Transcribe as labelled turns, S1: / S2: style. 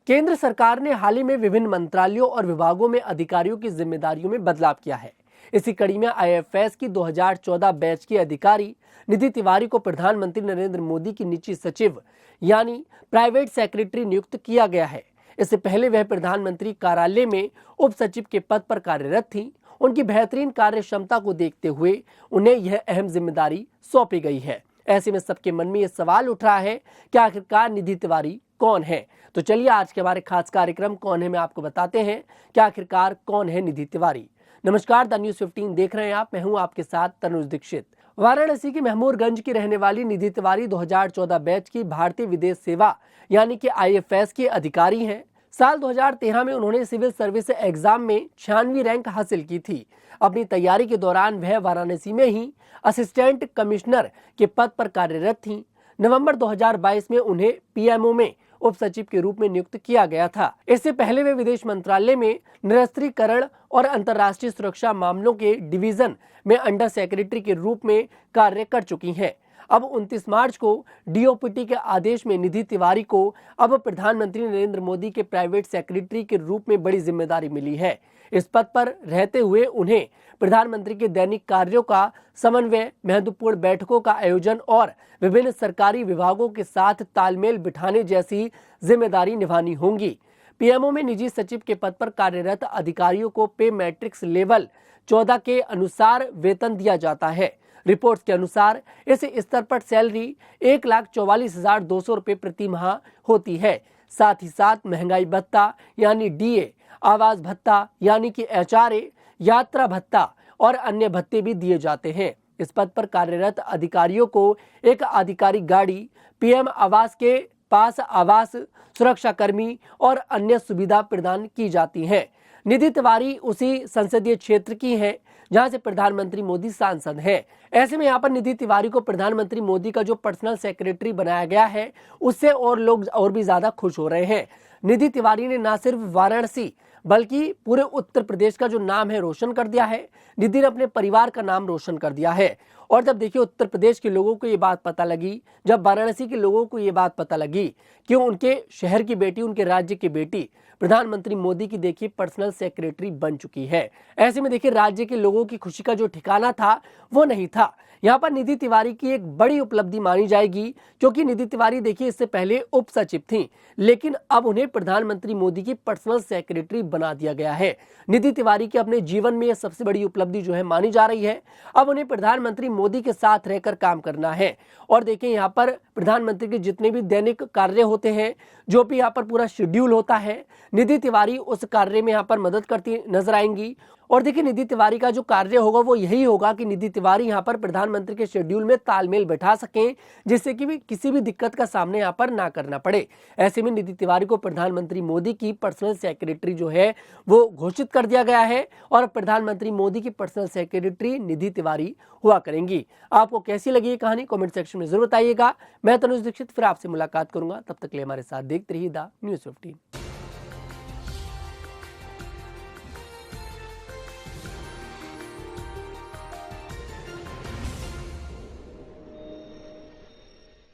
S1: केंद्र सरकार ने हाल ही में विभिन्न मंत्रालयों और विभागों में अधिकारियों की जिम्मेदारियों में बदलाव किया है। इसी कड़ी में आईएफएस की 2014 बैच की अधिकारी निधि तिवारी को प्रधानमंत्री नरेंद्र मोदी की निजी सचिव यानी प्राइवेट सेक्रेटरी नियुक्त किया गया है। इससे पहले वह प्रधानमंत्री कार्यालय में उप सचिव के पद पर कार्यरत थी। उनकी बेहतरीन कार्य क्षमता को देखते हुए उन्हें यह अहम जिम्मेदारी सौंपी गई है। ऐसे में सबके मन में यह सवाल उठ रहा है कि आखिरकार निधि तिवारी कौन है। तो चलिए आज के हमारे खास कार्यक्रम कौन है में आपको बताते हैं कि आखिरकार कौन है निधि तिवारी। नमस्कार, द न्यूज़ 15 देख रहे हैं आप। मैं हूं आपके साथ तनुज दीक्षित। वाराणसी की महमूरगंज की रहने वाली निधि तिवारी 2014 बैच की भारतीय विदेश सेवा यानी कि आईएफएस की अधिकारी हैं। साल 2013 में उन्होंने सिविल सर्विस एग्जाम में 96वीं रैंक हासिल की थी। अपनी तैयारी के दौरान वह वाराणसी में ही असिस्टेंट कमिश्नर के पद पर कार्यरत थीं। नवंबर 2022 में उन्हें पीएमओ में उप सचिव के रूप में नियुक्त किया गया था। इससे पहले वे विदेश मंत्रालय में निरस्त्रीकरण और अंतर्राष्ट्रीय सुरक्षा मामलों के डिवीजन में अंडर सेक्रेटरी के रूप में कार्य कर चुकी हैं। अब 29 मार्च को डीओपीटी के आदेश में निधि तिवारी को अब प्रधानमंत्री नरेंद्र मोदी के प्राइवेट सेक्रेटरी के रूप में बड़ी जिम्मेदारी मिली है। इस पद पर रहते हुए उन्हें प्रधानमंत्री के दैनिक कार्यों का समन्वय, महत्वपूर्ण बैठकों का आयोजन और विभिन्न सरकारी विभागों के साथ तालमेल बिठाने जैसी जिम्मेदारी निभानी होंगी। पीएमओ में निजी सचिव के पद पर कार्यरत अधिकारियों को पे मैट्रिक्स लेवल 14 के अनुसार वेतन दिया जाता है। रिपोर्ट्स के अनुसार इस स्तर पर सैलरी 1,44,200 रुपये प्रति माह होती है। साथ ही साथ महंगाई भत्ता यानी डीए, आवास भत्ता यानी कि एचआरए, यात्रा भत्ता और अन्य भत्ते भी दिए जाते हैं। इस पद पर कार्यरत अधिकारियों को एक आधिकारिक गाड़ी, पीएम आवास के पास आवास, सुरक्षा कर्मी और अन्य सुविधा प्रदान की जाती है। निधि तिवारी उसी संसदीय क्षेत्र की हैं जहां से प्रधानमंत्री मोदी सांसद हैं। ऐसे में यहाँ पर निधि तिवारी को प्रधानमंत्री मोदी का जो पर्सनल सेक्रेटरी बनाया गया है उससे और लोग और भी ज्यादा खुश हो रहे हैं। निधि तिवारी ने न सिर्फ वाराणसी बल्कि पूरे उत्तर प्रदेश का जो नाम है रोशन कर दिया है। निधि ने अपने परिवार का नाम रोशन कर दिया है। और जब देखिए उत्तर प्रदेश के लोगों को ये बात पता लगी, जब वाराणसी के लोगों को ये बात पता लगी कि उनके शहर की बेटी, उनके राज्य की बेटी प्रधानमंत्री मोदी की देखिए पर्सनल सेक्रेटरी बन चुकी है। ऐसे में देखिए राज्य के लोगों की खुशी का जो ठिकाना था वो नहीं था। यहाँ पर निधि तिवारी की एक बड़ी उपलब्धि मानी जाएगी, क्योंकि निधि तिवारी देखिए इससे पहले उप सचिव थी, लेकिन अब उन्हें प्रधानमंत्री मोदी की पर्सनल सेक्रेटरी बना दिया गया है। निधि तिवारी के अपने जीवन में यह सबसे बड़ी उपलब्धि जो है मानी जा रही है। अब उन्हें प्रधानमंत्री मोदी के साथ रहकर काम करना है। और देखिए यहाँ पर प्रधानमंत्री के जितने भी दैनिक कार्य होते हैं, जो भी यहाँ पर पूरा शेड्यूल होता है, निधि तिवारी उस कार्य में यहाँ पर मदद करती नजर आएंगी। और देखिए निधि तिवारी का जो कार्य होगा वो यही होगा कि निधि तिवारी यहाँ पर प्रधानमंत्री के शेड्यूल में तालमेल बैठा सकें, जिससे कि भी किसी भी दिक्कत का सामना यहाँ पर ना करना पड़े। ऐसे में निधि तिवारी को प्रधानमंत्री मोदी की पर्सनल सेक्रेटरी जो है वो घोषित कर दिया गया है और प्रधानमंत्री मोदी की पर्सनल सेक्रेटरी निधि तिवारी हुआ करेंगी। आपको कैसी लगी ये कहानी कमेंट सेक्शन में जरूर बताइएगा। मैं तनुज दीक्षित फिर आपसे मुलाकात करूंगा। तब तक के लिए हमारे साथ देखते रहिए द न्यूज़ 15।